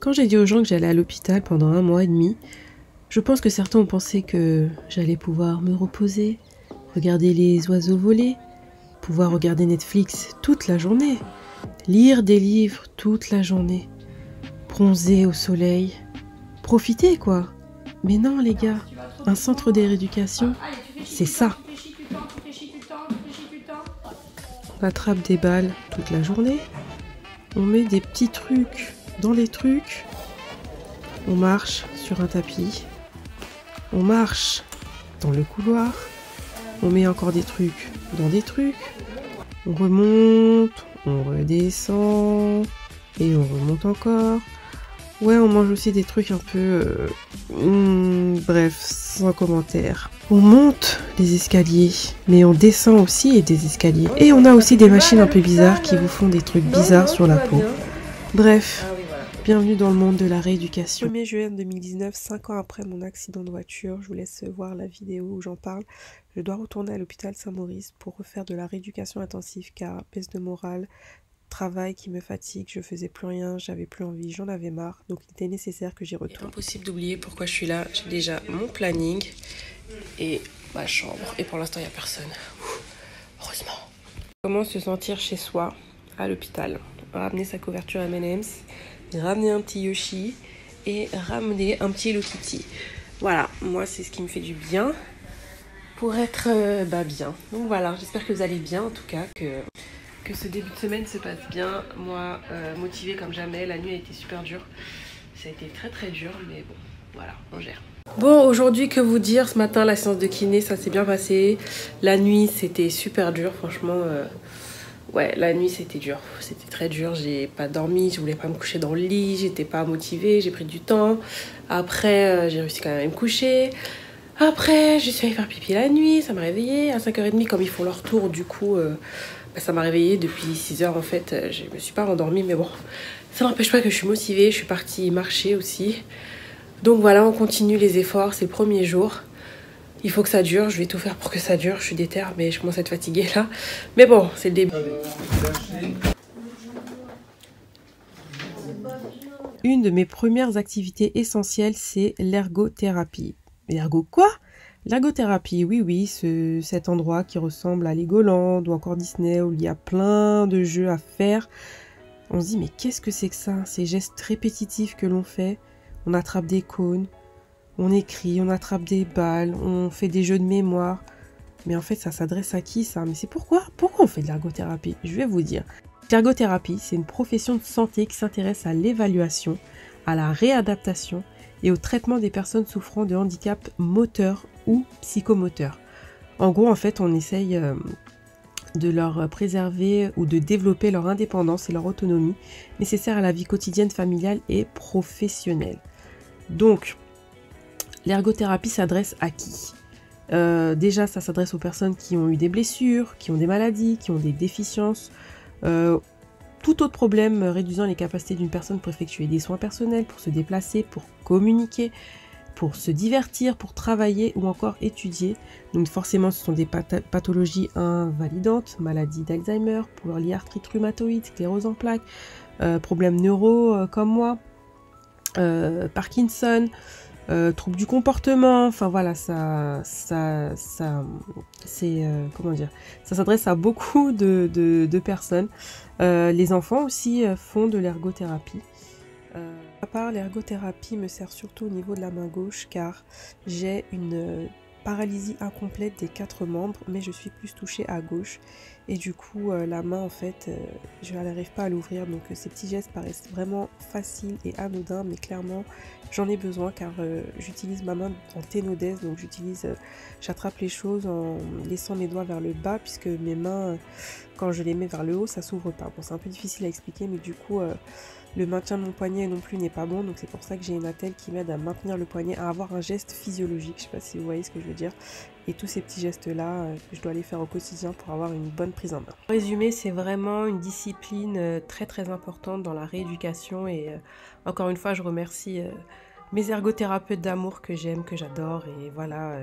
Quand j'ai dit aux gens que j'allais à l'hôpital pendant 1 mois et demi, je pense que certains ont pensé que j'allais pouvoir me reposer, regarder les oiseaux voler, pouvoir regarder Netflix toute la journée, lire des livres toute la journée, bronzer au soleil, profiter quoi. Mais non les gars, un centre de rééducation, c'est ça. On attrape des balles toute la journée, on met des petits trucs dans les trucs, on marche sur un tapis, on marche dans le couloir, on met encore des trucs dans des trucs, on remonte, on redescend, et on remonte encore. Ouais, on mange aussi des trucs un peu... bref, sans commentaire. On monte les escaliers, mais on descend aussi des escaliers. Et on a aussi des machines un peu bizarres qui vous font des trucs bizarres sur la peau. Bref, bienvenue dans le monde de la rééducation. 1er juin 2019, 5 ans après mon accident de voiture, je vous laisse voir la vidéo où j'en parle. Je dois retourner à l'hôpital Saint-Maurice pour refaire de la rééducation intensive car baisse de morale, travail qui me fatigue, je faisais plus rien, j'avais plus envie, j'en avais marre, donc il était nécessaire que j'y retourne. Impossible d'oublier pourquoi je suis là, j'ai déjà mon planning et ma chambre, et pour l'instant il n'y a personne. Heureusement. Comment se sentir chez soi, à l'hôpital, ramener sa couverture M&M's, ramener un petit Yoshi et ramener un petit Hello Kitty. Voilà, moi c'est ce qui me fait du bien pour être bien. Donc voilà, j'espère que vous allez bien en tout cas, que ce début de semaine se passe bien. Moi, motivée comme jamais, la nuit a été super dure. Ça a été très très dur, mais bon, voilà, on gère. Bon, aujourd'hui, que vous dire, ce matin, la séance de kiné, ça s'est bien passé. La nuit, c'était super dur, franchement. Ouais, la nuit, c'était dur. C'était très dur, j'ai pas dormi, je voulais pas me coucher dans le lit, j'étais pas motivée, j'ai pris du temps. Après, j'ai réussi quand même à me coucher. Après, je suis allée faire pipi la nuit, ça m'a réveillée. À 5h30, comme ils font leur tour, du coup... ça m'a réveillée depuis 6h en fait, je me suis pas rendormie mais bon, ça n'empêche pas que je suis motivée, je suis partie marcher aussi. Donc voilà, on continue les efforts, c'est le premier jour. Il faut que ça dure, je vais tout faire pour que ça dure, je suis déter mais je commence à être fatiguée là. Mais bon, c'est le début. Une de mes premières activités essentielles, c'est l'ergothérapie. L'ergo quoi ? L'ergothérapie, oui, cet endroit qui ressemble à Legoland ou encore Disney où il y a plein de jeux à faire. On se dit mais qu'est-ce que c'est que ça ? Ces gestes répétitifs que l'on fait. On attrape des cônes, on écrit, on attrape des balles, on fait des jeux de mémoire. Mais en fait ça s'adresse à qui ça ? Mais c'est pourquoi on fait de l'ergothérapie ? Je vais vous dire. L'ergothérapie, c'est une profession de santé qui s'intéresse à l'évaluation, à la réadaptation et au traitement des personnes souffrant de handicap moteur ou psychomoteur. En gros, en fait, on essaye de leur préserver ou de développer leur indépendance et leur autonomie nécessaires à la vie quotidienne, familiale et professionnelle. Donc, l'ergothérapie s'adresse à qui ? Déjà, ça s'adresse aux personnes qui ont eu des blessures, qui ont des maladies, qui ont des déficiences, tout autre problème réduisant les capacités d'une personne pour effectuer des soins personnels, pour se déplacer, pour communiquer, pour se divertir, pour travailler ou encore étudier. Donc forcément ce sont des pathologies invalidantes, maladie d'Alzheimer, polyarthrite rhumatoïde, sclérose en plaques, problèmes neuro comme moi, Parkinson, troubles du comportement, enfin voilà, ça s'adresse à beaucoup de personnes. Les enfants aussi font de l'ergothérapie. À part l'ergothérapie me sert surtout au niveau de la main gauche car j'ai une paralysie incomplète des 4 membres mais je suis plus touchée à gauche et du coup la main en fait je n'arrive pas à l'ouvrir donc ces petits gestes paraissent vraiment faciles et anodins mais clairement j'en ai besoin car j'utilise ma main en ténodèse donc j'attrape les choses en laissant mes doigts vers le bas puisque mes mains quand je les mets vers le haut ça s'ouvre pas. Bon c'est un peu difficile à expliquer mais du coup le maintien de mon poignet non plus n'est pas bon, donc c'est pour ça que j'ai une attelle qui m'aide à maintenir le poignet, à avoir un geste physiologique, je sais pas si vous voyez ce que je veux dire. Et tous ces petits gestes-là, je dois les faire au quotidien pour avoir une bonne prise en main. En résumé, c'est vraiment une discipline très très importante dans la rééducation et encore une fois, je remercie mes ergothérapeutes d'amour que j'aime, que j'adore et voilà,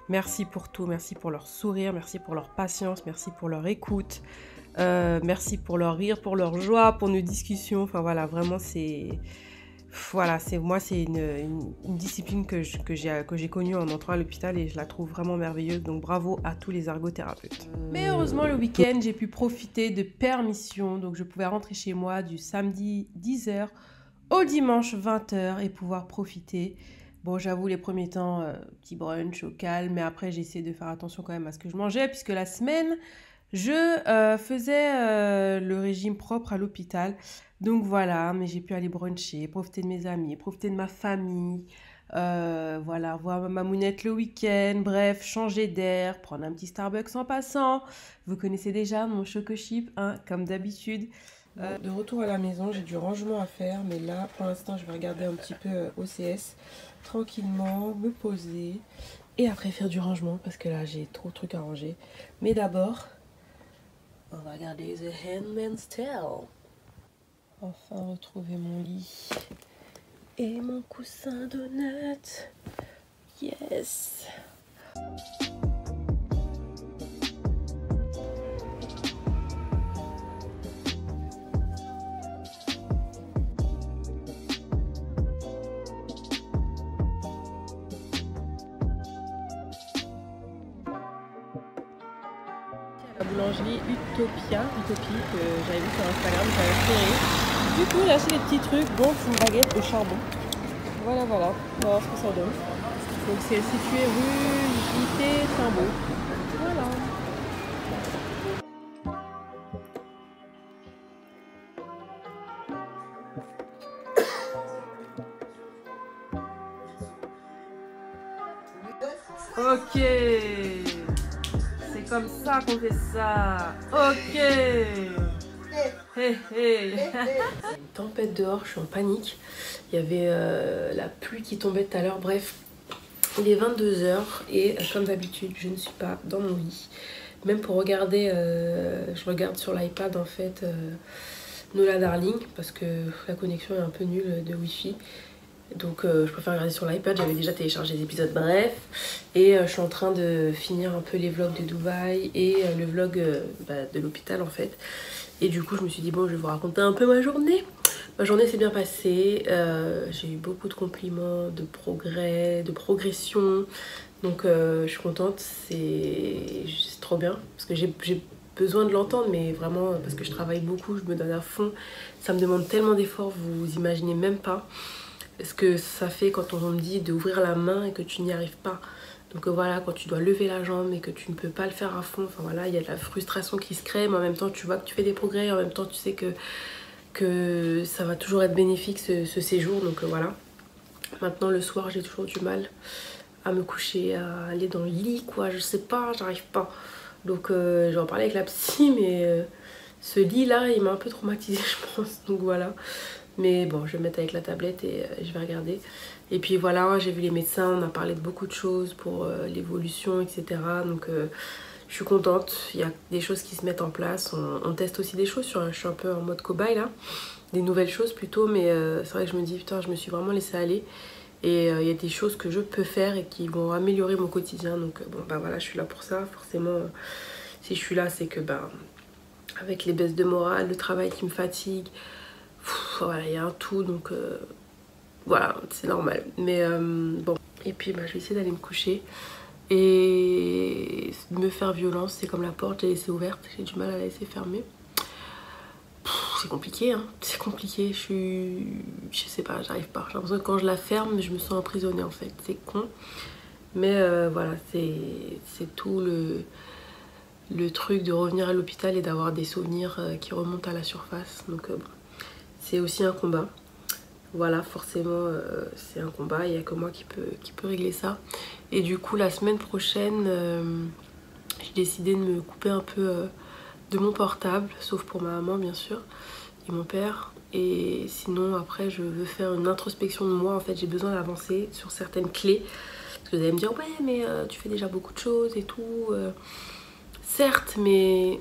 merci pour tout, merci pour leur sourire, merci pour leur patience, merci pour leur écoute. Merci pour leur rire, pour leur joie, pour nos discussions. Enfin voilà, vraiment c'est Voilà, c'est une discipline que j'ai connue en entrant à l'hôpital et je la trouve vraiment merveilleuse. Donc bravo à tous les ergothérapeutes. Mais heureusement, le week-end, j'ai pu profiter de permission. Donc je pouvais rentrer chez moi du samedi 10h au dimanche 20h et pouvoir profiter. Bon, j'avoue, les premiers temps, petit brunch au calme, mais après, j'ai essayé de faire attention quand même à ce que je mangeais, puisque la semaine, je faisais le régime propre à l'hôpital. Donc voilà, mais j'ai pu aller bruncher, profiter de mes amis, profiter de ma famille, voilà, voir ma mounette le week-end, bref, changer d'air, prendre un petit Starbucks en passant. Vous connaissez déjà mon choco chip, hein, comme d'habitude. De retour à la maison, j'ai du rangement à faire, mais là, pour l'instant, je vais regarder un petit peu OCS, tranquillement, me poser, et après faire du rangement, parce que là, j'ai trop de trucs à ranger. Mais d'abord, on va regarder The Handmaid's Tale. Enfin retrouver mon lit et mon coussin donut. Yes. La boulangerie Utopie que j'avais vu sur Instagram, j'avais repéré. Du coup, j'ai acheté des petits trucs, dont une baguette au charbon. Voilà, on va voir ce que ça donne. Donc c'est situé rue Unité Timbaud. Voilà. Ok. C'est comme ça qu'on fait ça. Ok. Hey, hey. C'est une tempête dehors, je suis en panique. Il y avait la pluie qui tombait tout à l'heure. Bref, il est 22h et comme d'habitude, je ne suis pas dans mon lit. Même pour regarder, je regarde sur l'iPad en fait Nola Darling parce que la connexion est un peu nulle de Wi-Fi. Donc je préfère regarder sur l'iPad, j'avais déjà téléchargé les épisodes, bref. Et je suis en train de finir un peu les vlogs de Dubaï et le vlog de l'hôpital en fait. Et du coup je me suis dit bon, je vais vous raconter un peu ma journée. Ma journée s'est bien passée, j'ai eu beaucoup de compliments, de progrès, de progression. Donc je suis contente, c'est trop bien. Parce que j'ai besoin de l'entendre, mais vraiment parce que je travaille beaucoup, je me donne à fond. Ça me demande tellement d'efforts, vous imaginez même pas ce que ça fait quand on me dit d'ouvrir la main et que tu n'y arrives pas. Donc voilà, quand tu dois lever la jambe et que tu ne peux pas le faire à fond, enfin voilà, il y a de la frustration qui se crée, mais en même temps tu vois que tu fais des progrès, en même temps tu sais que ça va toujours être bénéfique ce séjour, donc voilà. Maintenant le soir j'ai toujours du mal à me coucher, à aller dans le lit quoi, je sais pas, j'arrive pas. Donc je vais en parler avec la psy, mais ce lit là il m'a un peu traumatisée je pense, donc voilà. Mais bon, je vais me mettre avec la tablette et je vais regarder. Et puis voilà, j'ai vu les médecins, on a parlé de beaucoup de choses pour l'évolution, etc. Donc je suis contente, il y a des choses qui se mettent en place. On teste aussi des choses, je suis un peu en mode cobaye là. Des nouvelles choses plutôt, mais c'est vrai que je me dis, putain, je me suis vraiment laissée aller. Et il y a des choses que je peux faire et qui vont améliorer mon quotidien. Donc bon, bah voilà, je suis là pour ça. Forcément, si je suis là, c'est que bah, avec les baisses de morale, le travail qui me fatigue, voilà, il y a un tout, donc voilà, c'est normal. Mais bon, et puis bah, je vais essayer d'aller me coucher et de me faire violence. C'est comme la porte, j'ai laissée ouverte, j'ai du mal à la laisser fermer. C'est compliqué, hein, c'est compliqué, je sais pas, j'arrive pas. J'ai l'impression que quand je la ferme, je me sens emprisonnée en fait, c'est con. Mais voilà, c'est tout le truc de revenir à l'hôpital et d'avoir des souvenirs qui remontent à la surface. Donc bon, c'est aussi un combat. Voilà, forcément, c'est un combat. Il n'y a que moi qui peut régler ça. Et du coup, la semaine prochaine, j'ai décidé de me couper un peu de mon portable, sauf pour ma maman, bien sûr, et mon père. Et sinon, après, je veux faire une introspection de moi. En fait, j'ai besoin d'avancer sur certaines clés. Parce que vous allez me dire, ouais, mais tu fais déjà beaucoup de choses et tout. Certes, mais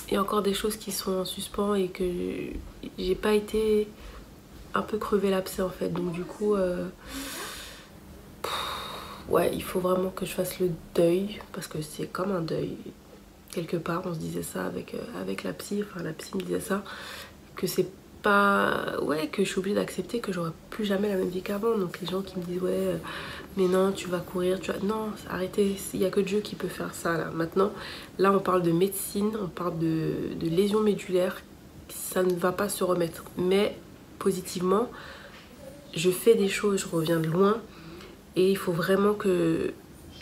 il y a encore des choses qui sont en suspens et que j'ai pas été un peu crevé l'abcès en fait. Donc du coup, ouais, il faut vraiment que je fasse le deuil parce que c'est comme un deuil. Quelque part, on se disait ça avec la psy, enfin la psy me disait ça, que c'est pas... Ouais, que je suis obligée d'accepter que j'aurai plus jamais la même vie qu'avant. Donc les gens qui me disent ouais, mais non, tu vas courir, tu vas... Non, arrêtez, il n'y a que Dieu qui peut faire ça là. Maintenant, là on parle de médecine, on parle de lésions médulaires, ça ne va pas se remettre. Mais positivement, je fais des choses, je reviens de loin et il faut vraiment que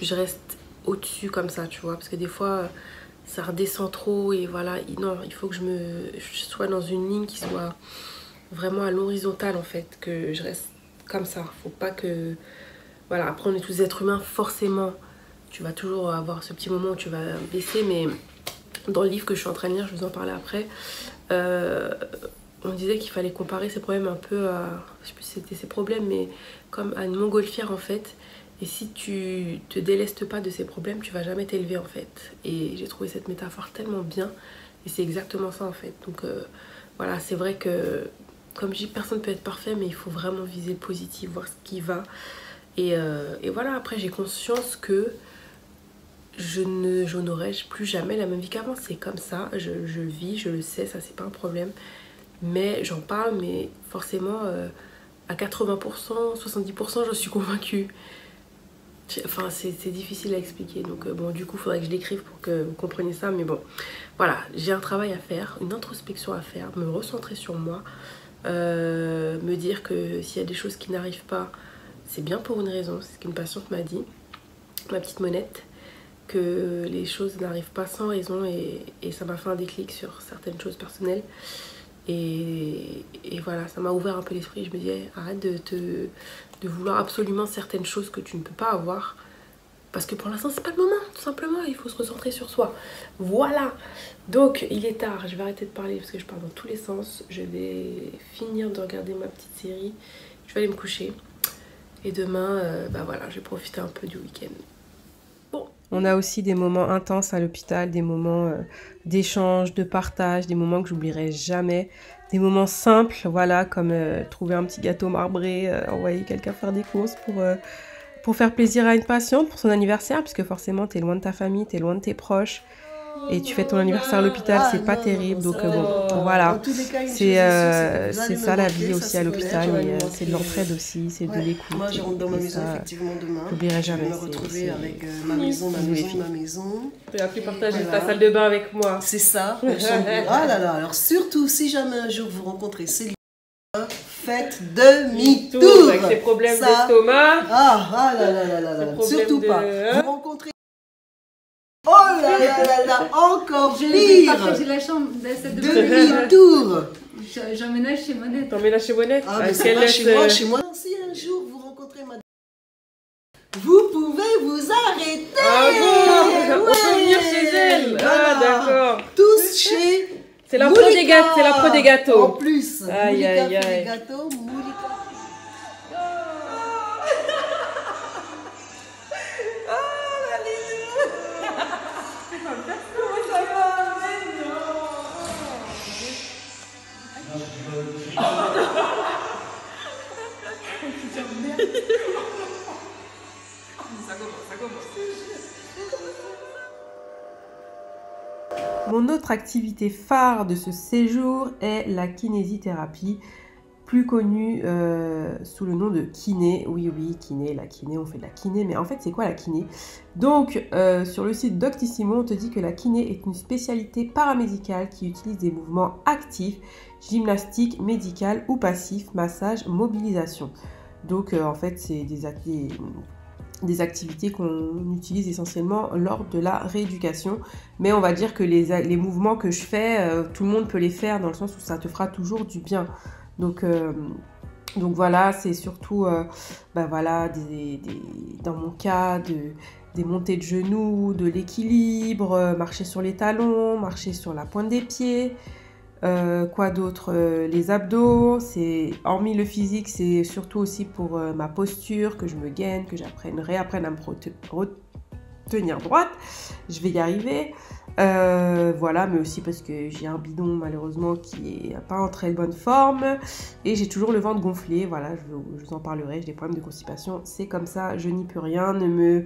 je reste au-dessus comme ça, tu vois, parce que des fois ça redescend trop et voilà, non, il faut que je sois dans une ligne qui soit vraiment à l'horizontale en fait, que je reste comme ça. Faut pas que... Voilà, après on est tous êtres humains, forcément tu vas toujours avoir ce petit moment où tu vas baisser, mais dans le livre que je suis en train de lire, je vous en parlais après, on disait qu'il fallait comparer ses problèmes un peu à, je sais plus si c'était ses problèmes, mais comme à une montgolfière en fait. Et si tu te délestes pas de ces problèmes, tu vas jamais t'élever en fait. Et j'ai trouvé cette métaphore tellement bien. Et c'est exactement ça en fait. Donc voilà, c'est vrai que, comme je dis, personne ne peut être parfait, mais il faut vraiment viser le positif, voir ce qui va. Et voilà, après j'ai conscience que je n'aurai plus jamais la même vie qu'avant. C'est comme ça, je vis, je le sais, ça c'est pas un problème. Mais j'en parle, mais forcément à 80%, 70% je suis convaincue. Enfin, c'est difficile à expliquer, donc bon, du coup, il faudrait que je l'écrive pour que vous compreniez ça, mais bon, voilà, j'ai un travail à faire, une introspection à faire, me recentrer sur moi, me dire que s'il y a des choses qui n'arrivent pas, c'est bien pour une raison, c'est ce qu'une patiente m'a dit, ma petite monette, que les choses n'arrivent pas sans raison, et ça m'a fait un déclic sur certaines choses personnelles, et voilà, ça m'a ouvert un peu l'esprit. Je me disais, arrête de vouloir absolument certaines choses que tu ne peux pas avoir, parce que pour l'instant c'est pas le moment, tout simplement. Il faut se recentrer sur soi. Voilà, donc il est tard, je vais arrêter de parler parce que je parle dans tous les sens. Je vais finir de regarder ma petite série, je vais aller me coucher, et demain bah voilà, je vais profiter un peu du week-end. Bon. On a aussi des moments intenses à l'hôpital, des moments d'échange, de partage, des moments que j'oublierai jamais, des moments simples, voilà, comme trouver un petit gâteau marbré, envoyer quelqu'un faire des courses pour faire plaisir à une patiente pour son anniversaire, puisque forcément t'es loin de ta famille, t'es loin de tes proches, et tu fais ton anniversaire à l'hôpital, c'est pas terrible, donc bon, voilà, c'est ça la vie aussi à l'hôpital, et c'est de l'entraide aussi, c'est de l'écoute. Moi je rentre dans ma maison effectivement demain, j'oublierai jamais, je vais me retrouver avec ma maison. Tu as pu partager ta salle de bain avec moi. C'est ça, ah là là, alors surtout si jamais un jour vous rencontrez Céline, faites demi-tour avec ses problèmes d'estomac. Ah là là là là là, surtout pas. Vous rencontrez... Oh là là là là, encore pire. Je vais partager la chambre, demi-tour. J'emménage chez Monette. T'emménages chez Monette? Ah mais c'est pas chez moi. Si un jour vous rencontrez madame, vous pouvez vous arrêter. Ah bon, on peut venir chez elle. Ah d'accord. Tous chez... C'est la pro des gâteaux. En plus, aïe aïe aïe. Les gâteaux, Moulika. Mon autre activité phare de ce séjour est la kinésithérapie, plus connue sous le nom de kiné. Oui, kiné, la kiné, on fait de la kiné, mais en fait c'est quoi la kiné? Donc sur le site Doctissimo, on te dit que la kiné est une spécialité paramédicale qui utilise des mouvements actifs, gymnastique, médical ou passif, massage, mobilisation. Donc en fait c'est des activités qu'on utilise essentiellement lors de la rééducation, mais on va dire que les mouvements que je fais, tout le monde peut les faire dans le sens où ça te fera toujours du bien. Donc voilà, c'est surtout voilà, dans mon cas des montées de genoux, de l'équilibre, marcher sur les talons, marcher sur la pointe des pieds. Quoi d'autre, les abdos, c'est hormis le physique, c'est surtout aussi pour ma posture, que je me gaine, que réapprenne à me retenir droite. Je vais y arriver. Voilà, mais aussi parce que j'ai un bidon malheureusement qui est pas en très bonne forme et j'ai toujours le ventre gonflé. Voilà, je vous en parlerai, j'ai des problèmes de constipation, c'est comme ça, je n'y peux rien. Ne me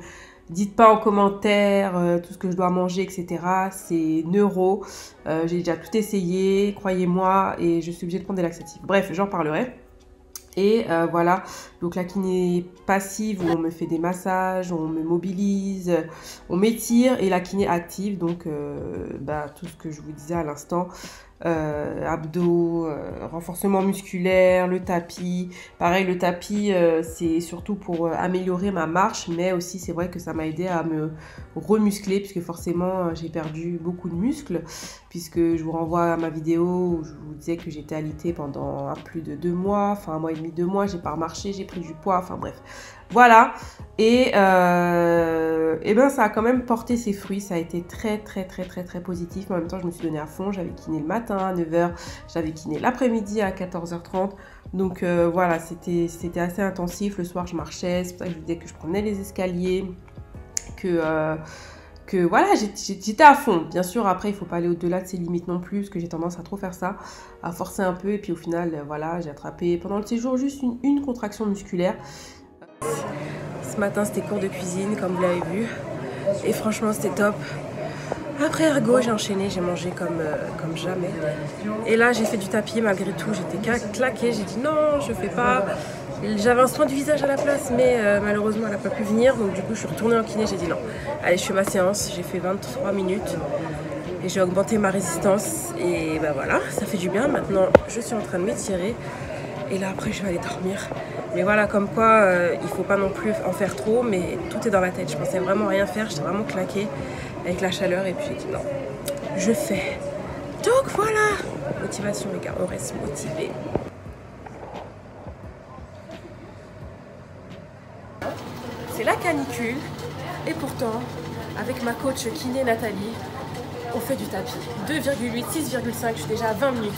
dites pas en commentaire tout ce que je dois manger, etc. C'est neuro, j'ai déjà tout essayé, croyez-moi, et je suis obligée de prendre des laxatifs. Bref, j'en parlerai. Et voilà, donc la kiné passive où on me fait des massages, on me mobilise, on m'étire, et la kiné active, donc tout ce que je vous disais à l'instant, abdos, renforcement musculaire, le tapis. Pareil, le tapis, c'est surtout pour améliorer ma marche, mais aussi c'est vrai que ça m'a aidé à me remuscler, puisque forcément j'ai perdu beaucoup de muscles, puisque je vous renvoie à ma vidéo où je vous disais que j'étais alitée pendant plus de 2 mois, enfin 1 mois et demi, 2 mois, j'ai pas remarché, j'ai pris du poids, enfin bref. Voilà, et ben ça a quand même porté ses fruits, ça a été très positif, mais en même temps je me suis donné à fond, j'avais kiné le matin à 9 h, j'avais kiné l'après-midi à 14 h 30, donc voilà, c'était assez intensif. Le soir je marchais, c'est pour ça que je vous disais que je prenais les escaliers, que voilà, j'étais à fond. Bien sûr, après, il faut pas aller au-delà de ses limites non plus, parce que j'ai tendance à trop faire ça, à forcer un peu, et puis au final, voilà, j'ai attrapé pendant le séjour juste une contraction musculaire. Ce matin, c'était cours de cuisine, comme vous l'avez vu, et franchement, c'était top. Après ergo, j'ai enchaîné, j'ai mangé comme jamais. Et là, j'ai fait du tapis malgré tout, j'étais claquée, j'ai dit non, je fais pas. J'avais un soin du visage à la place, mais malheureusement, elle n'a pas pu venir. Donc du coup, je suis retournée en kiné, j'ai dit non. Allez, je fais ma séance, j'ai fait 23 minutes. Et j'ai augmenté ma résistance. Et ben voilà, ça fait du bien. Maintenant, je suis en train de m'étirer. Et là, après, je vais aller dormir. Mais voilà, comme quoi, il faut pas non plus en faire trop. Mais tout est dans la tête. Je pensais vraiment rien faire. J'étais vraiment claquée avec la chaleur. Et puis j'ai dit non, je fais. Donc voilà, motivation les gars, on reste motivés. C'est la canicule, et pourtant, avec ma coach kiné Nathalie, on fait du tapis. 2,8, 6,5, je suis déjà à 20 minutes.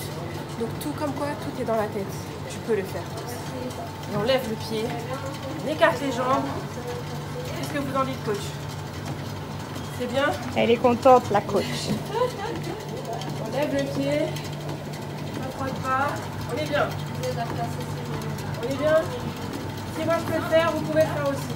Donc tout comme quoi, tout est dans la tête. Tu peux le faire. Et on lève le pied, on écarte les jambes. Qu'est-ce que vous en dites, coach? C'est bien? Elle est contente, la coach. On lève le pied, on frotte pas. On est bien. On est bien. Si moi je peux le faire, vous pouvez le faire aussi.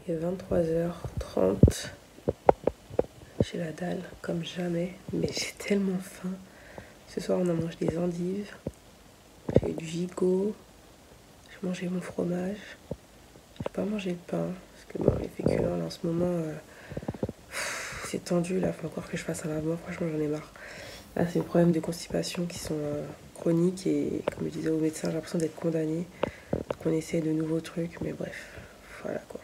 Il est 23 h 30. J'ai la dalle comme jamais, mais j'ai tellement faim. Ce soir, on a mangé des endives. J'ai eu du gigot. J'ai mangé mon fromage. J'ai pas mangé le pain, parce que bon, les féculents, là, en ce moment, c'est tendu. Là, faut encore que je fasse un lavement. Franchement, j'en ai marre. Là, c'est des problèmes de constipation qui sont chroniques. Et comme je disais au médecin, j'ai l'impression d'être condamnée. Qu'on essaie de nouveaux trucs, mais bref, voilà quoi.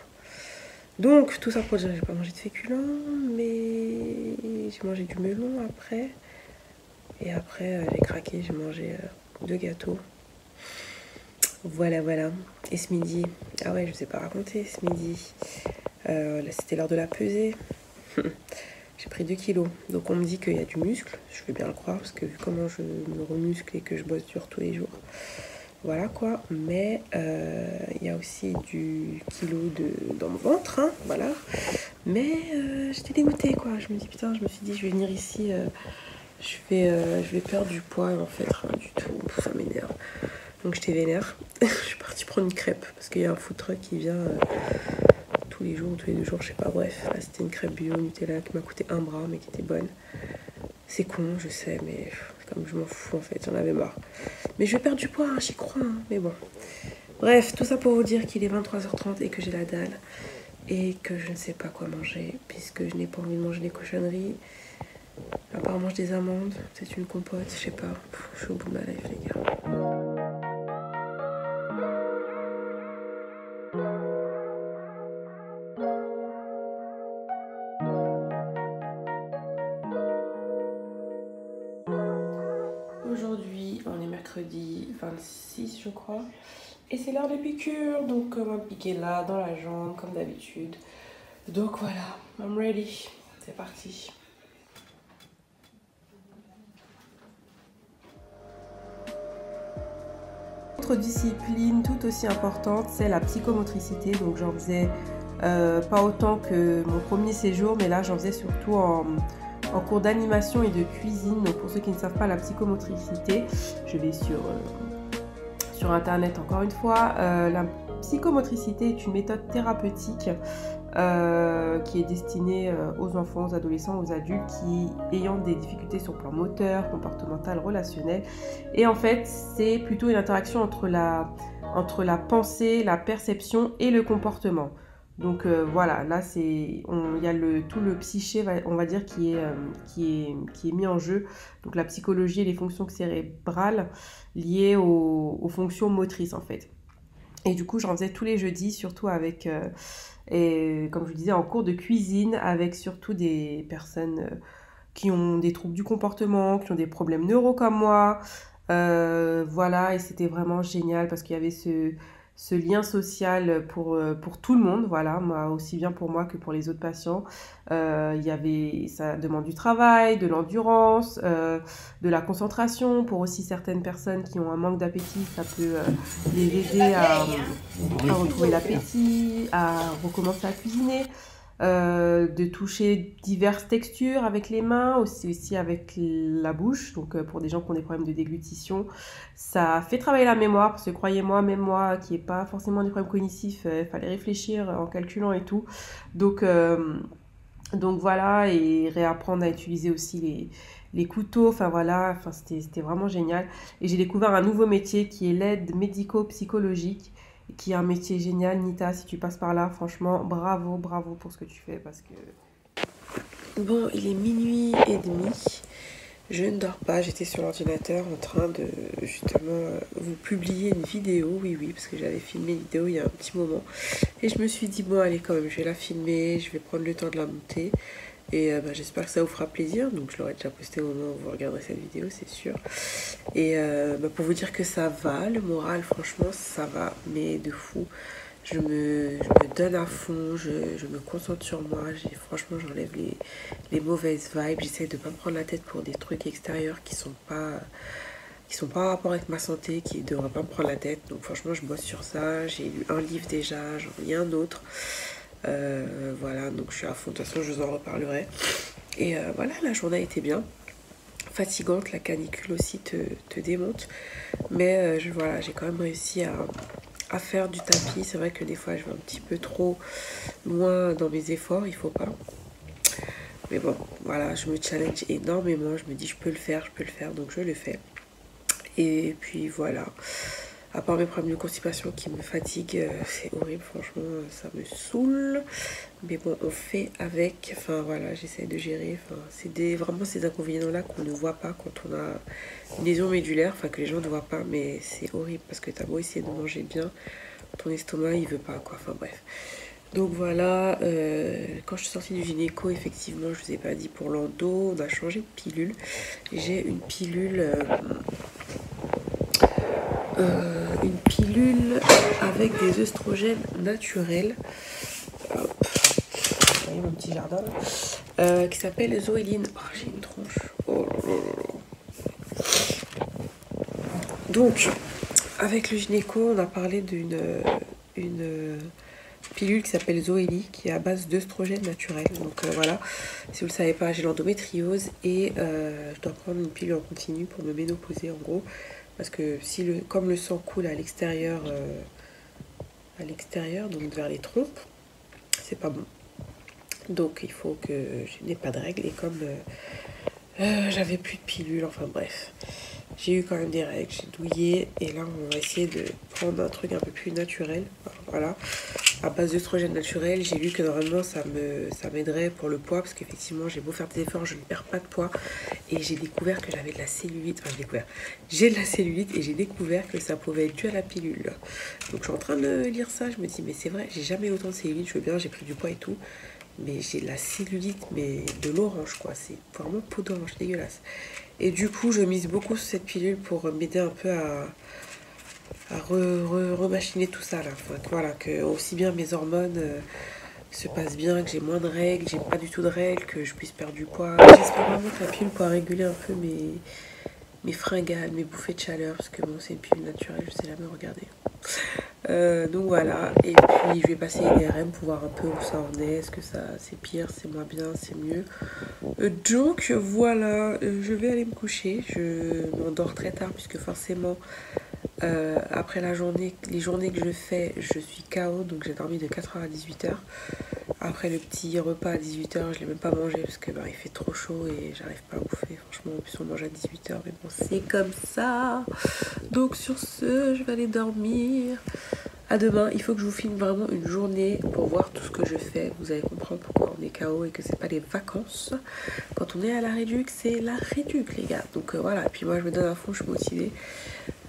Donc, tout ça pour dire que j'ai pas mangé de féculents, mais j'ai mangé du melon après. Et après, j'ai craqué, j'ai mangé 2 gâteaux. Voilà, voilà. Et ce midi, ah ouais, je vous ai pas raconté ce midi. Là, c'était l'heure de la pesée. J'ai pris 2 kilos. Donc on me dit qu'il y a du muscle. Je veux bien le croire parce que vu comment je me remuscle et que je bosse dur tous les jours. Voilà quoi. Mais il y a aussi du kilo dans mon ventre. Hein, voilà. Mais j'étais dégoûtée quoi. Je me dis putain, je me suis dit je vais venir ici. Je vais perdre du poids et en fait rien du tout. Ça m'énerve. Donc j'étais vénère. Je suis partie prendre une crêpe parce qu'il y a un food truck qui vient tous les jours ou tous les 2 jours, je sais pas. Bref, là c'était une crêpe bio Nutella qui m'a coûté un bras mais qui était bonne. C'est con, je sais, mais comme je m'en fous en fait, j'en avais marre. Mais je vais perdre du poids, hein, j'y crois, hein, mais bon. Bref, tout ça pour vous dire qu'il est 23h30 et que j'ai la dalle et que je ne sais pas quoi manger puisque je n'ai pas envie de manger des cochonneries. À part manger des amandes, peut-être une compote, je sais pas. Je suis au bout de ma life les gars. Aujourd'hui, on est mercredi 26 je crois. Et c'est l'heure des piqûres, donc on va me piquer là, dans la jambe, comme d'habitude. Donc voilà, I'm ready. C'est parti. Autre discipline tout aussi importante, c'est la psychomotricité. Donc j'en faisais pas autant que mon premier séjour, mais là j'en faisais surtout en cours d'animation et de cuisine. Donc pour ceux qui ne savent pas la psychomotricité, je vais sur internet encore une fois. La psychomotricité est une méthode thérapeutique qui est destinée aux enfants, aux adolescents, aux adultes qui ayant des difficultés sur le plan moteur, comportemental, relationnel. Et en fait, c'est plutôt une interaction entre la pensée, la perception et le comportement. Donc voilà, là il y a tout le psyché, on va dire, qui est mis en jeu. Donc la psychologie et les fonctions cérébrales liées aux fonctions motrices en fait. Et du coup, j'en faisais tous les jeudis, surtout avec, et comme je vous disais, en cours de cuisine, avec surtout des personnes qui ont des troubles du comportement, qui ont des problèmes neuro comme moi. Voilà, et c'était vraiment génial parce qu'il y avait ce lien social pour tout le monde, voilà, moi, aussi bien pour moi que pour les autres patients. Ça demande du travail, de l'endurance, de la concentration. Pour aussi certaines personnes qui ont un manque d'appétit, ça peut les aider à retrouver l'appétit, à recommencer à cuisiner. De toucher diverses textures avec les mains, aussi avec la bouche. Donc pour des gens qui ont des problèmes de déglutition, ça fait travailler la mémoire, parce que croyez-moi, même moi qui n'ai pas forcément des problèmes cognitifs, il fallait réfléchir en calculant et tout. Donc voilà, et réapprendre à utiliser aussi les couteaux, enfin voilà, c'était vraiment génial. Et j'ai découvert un nouveau métier qui est l'aide médico-psychologique, qui est un métier génial. Nita, si tu passes par là, franchement, bravo pour ce que tu fais, parce que... Bon, il est 00h30, je ne dors pas, j'étais sur l'ordinateur en train de, justement, vous publier une vidéo, oui, parce que j'avais filmé une vidéo il y a un petit moment, et je me suis dit, bon, allez, quand même, je vais la filmer, je vais prendre le temps de la monter, et j'espère que ça vous fera plaisir. Donc je l'aurai déjà posté au moment où vous regarderez cette vidéo, c'est sûr. Et pour vous dire que ça va, le moral, franchement, ça va, mais de fou. Je me donne à fond, je me concentre sur moi, franchement j'enlève les mauvaises vibes, j'essaie de ne pas me prendre la tête pour des trucs extérieurs qui sont pas en rapport avec ma santé, qui ne devraient pas me prendre la tête. Donc franchement je bosse sur ça, j'ai lu un livre déjà, j'en lis un autre. Voilà, donc je suis à fond, de toute façon je vous en reparlerai. Et voilà, la journée a été bien, fatigante, la canicule aussi te démonte. Mais voilà, j'ai quand même réussi à faire du tapis. C'est vrai que des fois je vais un petit peu trop loin dans mes efforts, il faut pas. Mais bon, voilà, je me challenge énormément, je me dis je peux le faire, donc je le fais. Et puis voilà, à part mes problèmes de constipation qui me fatiguent, c'est horrible, franchement, ça me saoule. Mais bon, on fait avec, enfin voilà, j'essaie de gérer. Enfin, c'est vraiment ces inconvénients-là qu'on ne voit pas quand on a une lésion médulaire, enfin que les gens ne voient pas, mais c'est horrible parce que t'as beau essayer de manger bien, ton estomac il veut pas, quoi, enfin bref. Donc voilà, quand je suis sortie du gynéco, effectivement, je vous ai pas dit pour l'endo, on a changé de pilule. J'ai une pilule... une pilule avec des œstrogènes naturels. Hop. Vous voyez mon petit jardin là. qui s'appelle Zoéline. Oh, j'ai une tronche. Oh là là là. Donc, avec le gynéco, on a parlé d'une pilule qui s'appelle Zoélie, qui est à base d'œstrogène naturel. Donc voilà, si vous ne le savez pas, j'ai l'endométriose et je dois prendre une pilule en continu pour me ménopauser en gros. Parce que si comme le sang coule à l'extérieur, donc vers les trompes, c'est pas bon. Donc il faut que je n'ai pas de règles. Et comme j'avais plus de pilules, enfin bref, j'ai eu quand même des règles, j'ai douillé. Et là on va essayer de prendre un truc un peu plus naturel. Voilà, à base d'œstrogène naturel. J'ai lu que normalement ça m'aiderait pour le poids. Parce qu'effectivement j'ai beau faire des efforts, je ne perds pas de poids. Et j'ai découvert que j'avais de la cellulite. Enfin j'ai de la cellulite et j'ai découvert que ça pouvait être dû à la pilule. Donc je suis en train de lire ça, je me dis mais c'est vrai, j'ai jamais eu autant de cellulite. Je veux bien, j'ai pris du poids et tout. Mais j'ai de la cellulite, mais de l'orange quoi, c'est vraiment peau d'orange, dégueulasse. Et du coup je mise beaucoup sur cette pilule pour m'aider un peu à remachiner tout ça là. Enfin, voilà, que aussi bien mes hormones se passent bien, que j'ai moins de règles, j'ai pas du tout de règles, que je puisse perdre du poids. J'espère vraiment que la pilule pourra réguler un peu mes fringales, mes bouffées de chaleur, parce que bon c'est une pilule naturelle, je sais jamais regarder. Donc voilà, et puis je vais passer IRM pour voir un peu où ça en est, est-ce que ça c'est pire, c'est moins bien, c'est mieux. Donc voilà, je vais aller me coucher, je m'endors très tard puisque forcément après les journées que je fais, je suis KO, donc j'ai dormi de 4h à 18h. Après le petit repas à 18h, je l'ai même pas mangé parce que il fait trop chaud et j'arrive pas à bouffer. Franchement, en plus on mange à 18h, mais bon, c'est comme ça. Donc sur ce, je vais aller dormir. À demain, il faut que je vous filme vraiment une journée pour voir tout ce que je fais. Vous allez comprendre pourquoi on est KO et que c'est pas les vacances. Quand on est à la réduc, c'est la réduc, les gars. Donc voilà, et puis moi je me donne à fond, je suis motivée.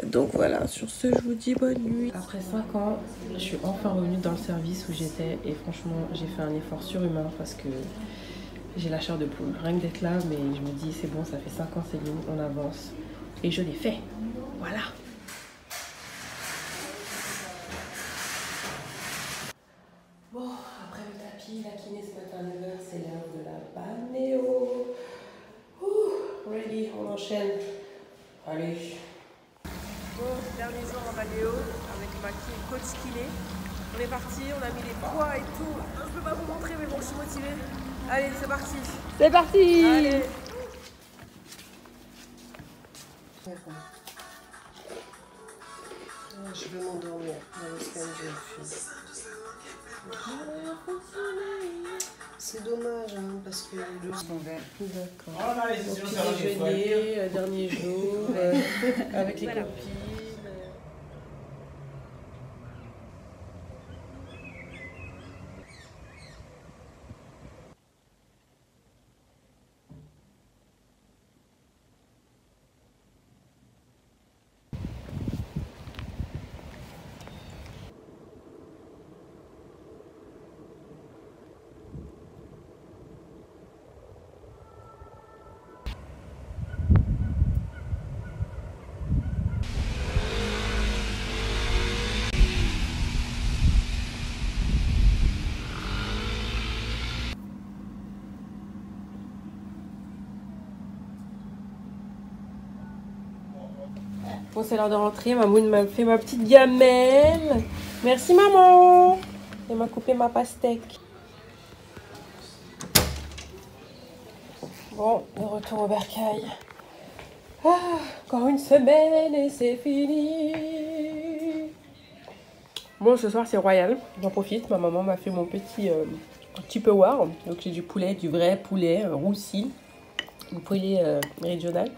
Donc voilà, sur ce, je vous dis bonne nuit. Après 5 ans, je suis enfin revenue dans le service où j'étais et franchement, j'ai fait un effort surhumain parce que j'ai la chair de poule. Rien que d'être là, mais je me dis, c'est bon, ça fait 5 ans, Céline, on avance. Et je l'ai fait. Voilà. Bon, après le tapis, la kiné ce matin à 9h, c'est l'heure de la balnéo. Ouh, ready, on enchaîne. Allez. Bon, dernier jour en balnéo avec ma coach kiné. On est parti, on a mis les poids et tout. Je peux pas vous montrer, mais bon, je suis motivée. Allez, c'est parti. C'est parti. Allez. Je veux m'endormir dans le scan jeune fille. C'est dommage, hein, parce que le D'accord. Petit déjeuner, dernier jour, avec les copines. Bon, c'est l'heure de rentrer. Mamoun m'a fait ma petite gamelle. Merci, maman. Elle m'a coupé ma pastèque. Bon, de retour au bercail. Ah, encore une semaine et c'est fini. Bon, ce soir, c'est royal. J'en profite. Ma maman m'a fait mon petit Tupperware. Donc, j'ai du poulet, du vrai poulet roussi. Un poulet régional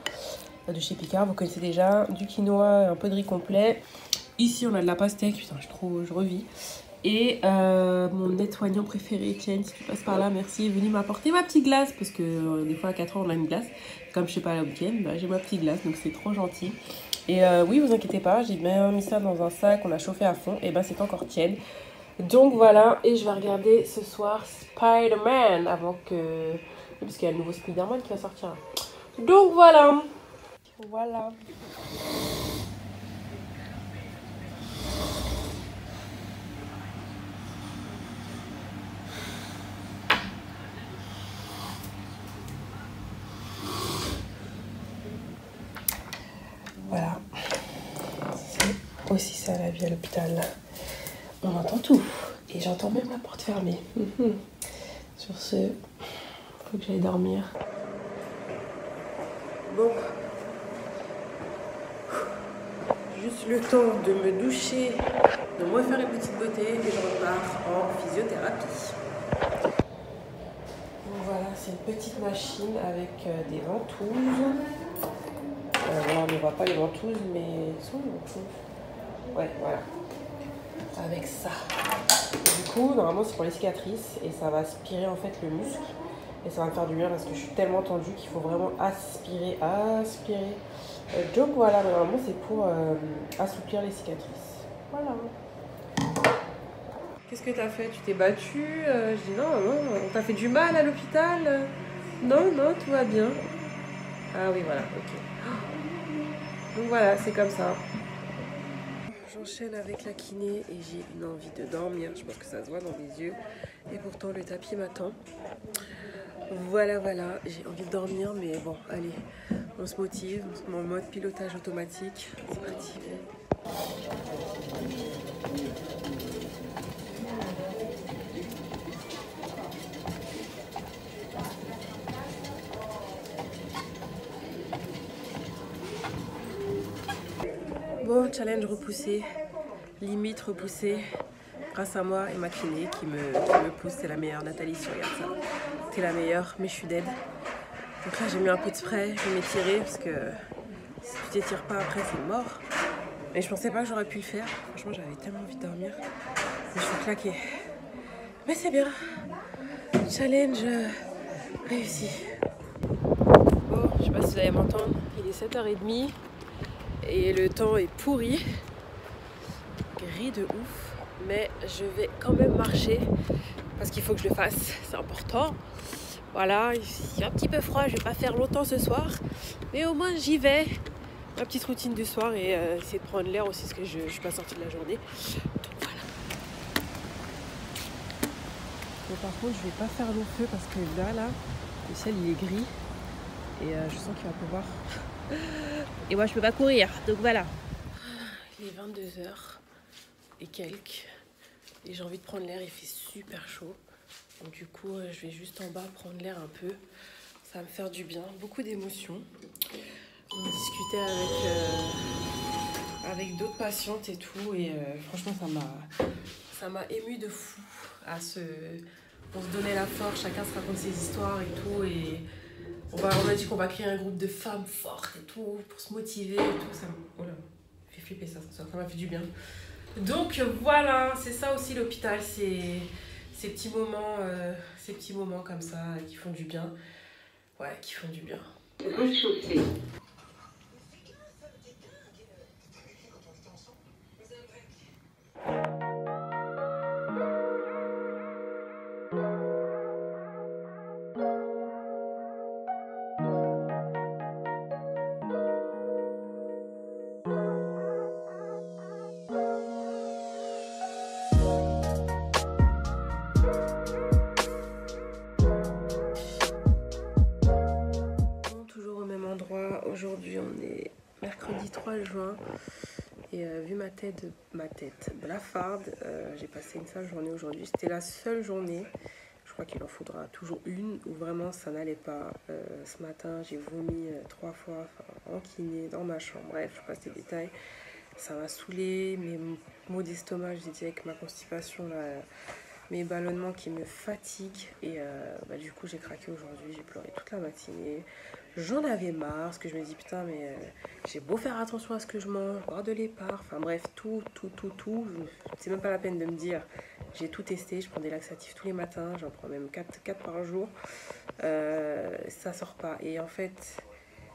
de chez Picard, vous connaissez déjà, du quinoa, un peu de riz complet. Ici, on a de la pastèque, putain, je revis. Et mon nettoyant préféré, Etienne, si tu passes par là, merci, est venu m'apporter ma petite glace, parce que des fois à 4 ans, on a une glace. Comme je sais pas la week-end, bah, j'ai ma petite glace, donc c'est trop gentil. Et oui, vous inquiétez pas, j'ai bien mis ça dans un sac, on a chauffé à fond, et ben c'est encore tiède. Donc voilà, et je vais regarder ce soir Spider-Man, avant que... Parce qu'il y a le nouveau Spider-Man qui va sortir. Donc voilà. Voilà. aussi ça la vie à l'hôpital. On entend tout. Et j'entends même la porte fermée. Sur ce, faut que j'aille dormir. Bon. Juste le temps de me doucher, de me refaire une petite beauté et je repars en physiothérapie. Donc voilà, c'est une petite machine avec des ventouses. Là, on ne voit pas les ventouses, mais sont les ventouses. Ouais, voilà. Avec ça. Et du coup, normalement, c'est pour les cicatrices et ça va aspirer en fait le muscle. Et ça va me faire du bien parce que je suis tellement tendue qu'il faut vraiment aspirer. Donc voilà, normalement, c'est pour assouplir les cicatrices. Voilà. Qu'est-ce que t'as fait? Tu t'es battue? Je dis non, on t'a fait du mal à l'hôpital? Non, tout va bien. Ah oui, voilà, ok. Donc voilà, c'est comme ça. J'enchaîne avec la kiné et j'ai une envie de dormir. Je pense que ça se voit dans mes yeux. Et pourtant, le tapis m'attend. Voilà, j'ai envie de dormir, mais bon, allez, on se motive. On se met en mode pilotage automatique. C'est parti. Bon, challenge repoussé, limite repoussé, grâce à moi et ma kiné qui me pousse. C'est la meilleure, Nathalie, si tu regardes ça. T'es la meilleure, mais je suis dead. Donc là, j'ai mis un peu de spray, je vais m'étirer parce que si tu t'étires pas après, c'est mort. Et je pensais pas que j'aurais pu le faire. Franchement, j'avais tellement envie de dormir. Mais je suis claquée. Mais c'est bien. Challenge réussi. Bon, je sais pas si vous allez m'entendre. Il est 7h30. Et le temps est pourri, gris de ouf, mais je vais quand même marcher parce qu'il faut que je le fasse, c'est important. Voilà, il fait un petit peu froid, je vais pas faire longtemps ce soir, mais au moins j'y vais. Ma petite routine du soir et essayer de prendre l'air aussi parce que je suis pas sortie de la journée. Donc voilà. Bon, par contre, je vais pas faire long feu parce que là, le ciel il est gris et je sens qu'il va pleuvoir. Et moi je peux pas courir, donc voilà. Il est 22h et quelques. Et j'ai envie de prendre l'air, il fait super chaud. Donc du coup je vais juste en bas prendre l'air un peu. Ça va me faire du bien, beaucoup d'émotions. On a discuté avec d'autres patientes et tout. Et franchement ça m'a émue de fou. On se donnait la force, chacun se raconte ses histoires et tout. Et on a dit qu'on va créer un groupe de femmes fortes et tout, pour se motiver et tout. Ça fait flipper ça m'a fait du bien. Donc voilà, c'est ça aussi l'hôpital, ces petits moments comme ça qui font du bien. Ouais, qui font du bien. Rez-de-chaussée. Aujourd'hui on est mercredi 3 juin et vu ma tête blafarde, j'ai passé une sale journée aujourd'hui. C'était la seule journée, je crois qu'il en faudra toujours une où vraiment ça n'allait pas. Ce matin j'ai vomi 3 fois, en kiné, dans ma chambre, bref je passe les détails. Ça m'a saoulé, mes maux d'estomac, j'ai dit avec ma constipation là, mes ballonnements qui me fatiguent et du coup j'ai craqué aujourd'hui, j'ai pleuré toute la matinée. J'en avais marre parce que je me dis putain mais j'ai beau faire attention à ce que je mange, boire de l'épargne, enfin bref tout. C'est même pas la peine de me dire, j'ai tout testé, je prends des laxatifs tous les matins, j'en prends même 4 par jour, ça sort pas et en fait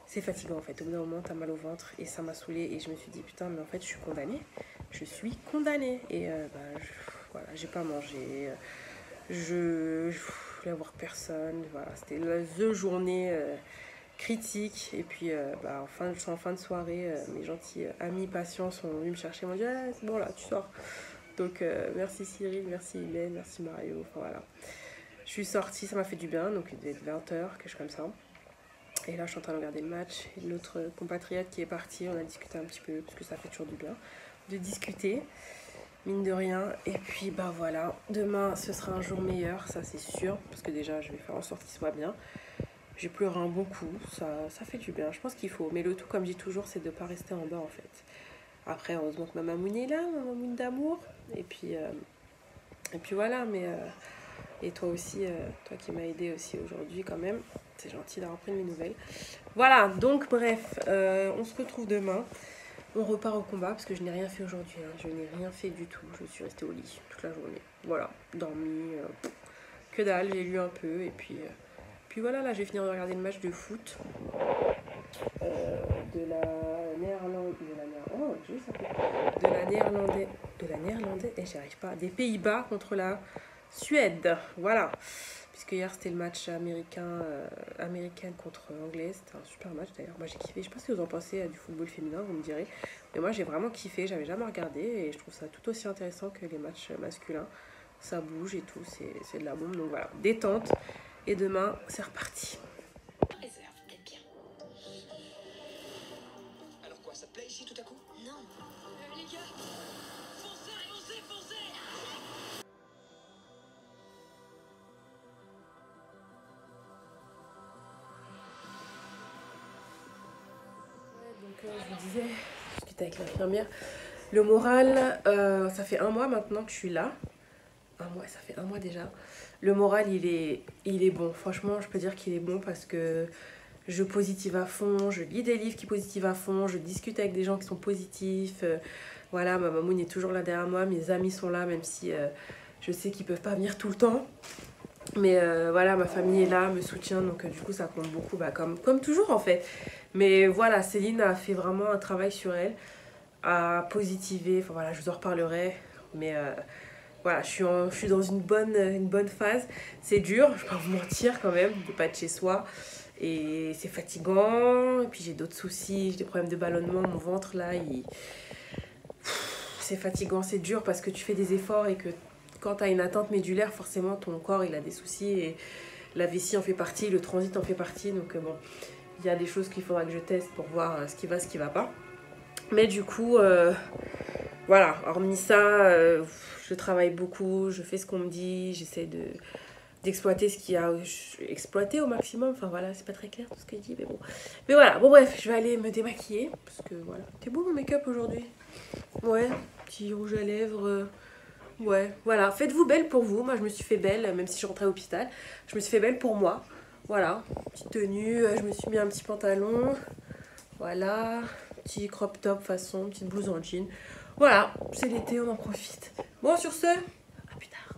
c'est fatigant en fait, au bout d'un moment t'as mal au ventre et ça m'a saoulée et je me suis dit putain mais en fait je suis condamnée et voilà, j'ai pas mangé, je voulais voir personne, voilà, c'était la journée critique et puis en fin de soirée mes gentils amis patients sont venus me chercher, m'ont dit ah, c'est bon là tu sors, donc merci Cyril, merci Hélène, merci Mario, enfin voilà, je suis sortie, ça m'a fait du bien, donc il devait être 20h, quelque chose comme ça. Et là, je suis en train de regarder le match. Et l'autre compatriote qui est parti, on a discuté un petit peu, parce que ça fait toujours du bien. de discuter, mine de rien. Et puis bah voilà, demain ce sera un jour meilleur, ça c'est sûr, parce que déjà je vais faire en sorte qu'il soit bien. J'ai pleuré un bon coup, ça fait du bien, je pense qu'il faut. Mais le tout, comme je dis toujours, c'est de ne pas rester en bas en fait. Après, heureusement que ma mamoune est là, ma mamoune d'amour. Et puis voilà, mais... et toi aussi, toi qui m'as aidé aussi aujourd'hui quand même. C'est gentil d'avoir pris mes nouvelles. Voilà, donc bref, on se retrouve demain. On repart au combat parce que je n'ai rien fait aujourd'hui. Hein. Je n'ai rien fait du tout. Je suis restée au lit toute la journée. Voilà, dormi, que dalle, j'ai lu un peu. Et puis voilà, là je vais finir de regarder le match de foot de la néerlandaise. Oh, de la néerlandaise. Et j'y arrive pas. Des Pays-Bas contre la Suède. Voilà. Puisque hier c'était le match américaine contre anglaise. C'était un super match d'ailleurs. Moi j'ai kiffé. Je sais pas ce que vous en pensez du football féminin, vous me direz. Mais moi j'ai vraiment kiffé. J'avais jamais regardé et je trouve ça tout aussi intéressant que les matchs masculins. Ça bouge et tout. C'est de la bombe. Donc voilà. Détente. Et demain c'est reparti. Alors quoi, ça te plaît ici tout à coup? Non. Les gars, foncez. Donc je vous disais, je discutais avec l'infirmière, le moral, ça fait un mois maintenant que je suis là. Ça fait un mois déjà. Le moral, il est bon. Franchement, je peux dire qu'il est bon parce que je positive à fond, je lis des livres qui positivent à fond, je discute avec des gens qui sont positifs. Voilà, ma mamoune est toujours là derrière moi, mes amis sont là, même si je sais qu'ils peuvent pas venir tout le temps. Mais voilà, ma famille est là, me soutient, donc du coup ça compte beaucoup, bah, comme toujours en fait. Mais voilà, Céline a fait vraiment un travail sur elle, à positiver, enfin voilà, je vous en reparlerai. Mais voilà, je suis dans une bonne phase. C'est dur, je vais pas vous mentir quand même, de pas être chez soi. Et c'est fatigant, et puis j'ai d'autres soucis, j'ai des problèmes de ballonnement, mon ventre là, c'est fatigant, c'est dur parce que tu fais des efforts et que quand tu as une atteinte médulaire, forcément ton corps il a des soucis et la vessie en fait partie, le transit en fait partie. Donc bon, il y a des choses qu'il faudra que je teste pour voir ce qui va pas. Mais du coup, voilà, hormis ça, je travaille beaucoup, je fais ce qu'on me dit, j'essaie d'exploiter ce qu'il y a exploité au maximum. Enfin voilà, c'est pas très clair tout ce que je dis, mais bon. Mais voilà, bon bref, je vais aller me démaquiller parce que voilà. T'es beau mon make-up aujourd'hui? Ouais, petit rouge à lèvres. Ouais, voilà, faites-vous belle pour vous. Moi je me suis fait belle, même si je rentrais à l'hôpital. Je me suis fait belle pour moi. Voilà, petite tenue, je me suis mis un petit pantalon. Voilà, petit crop top façon, petite blouse en jean. Voilà, c'est l'été, on en profite. Bon, sur ce, à plus tard.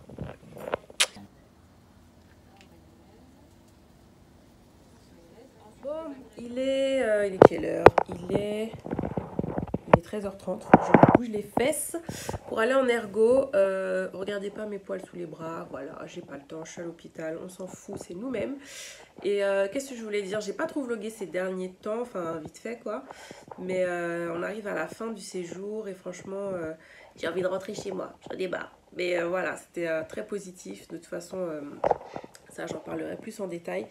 Bon, il est quelle heure? Il est 13h30. Je me bouge les fesses pour aller en ergo. Regardez pas mes poils sous les bras. Voilà, j'ai pas le temps, je suis à l'hôpital. On s'en fout, c'est nous-mêmes. Et qu'est-ce que je voulais dire? J'ai pas trop vlogué ces derniers temps, enfin vite fait quoi. Mais on arrive à la fin du séjour et franchement, j'ai envie de rentrer chez moi. J'en ai marre. Mais voilà, c'était très positif. De toute façon, ça j'en parlerai plus en détail.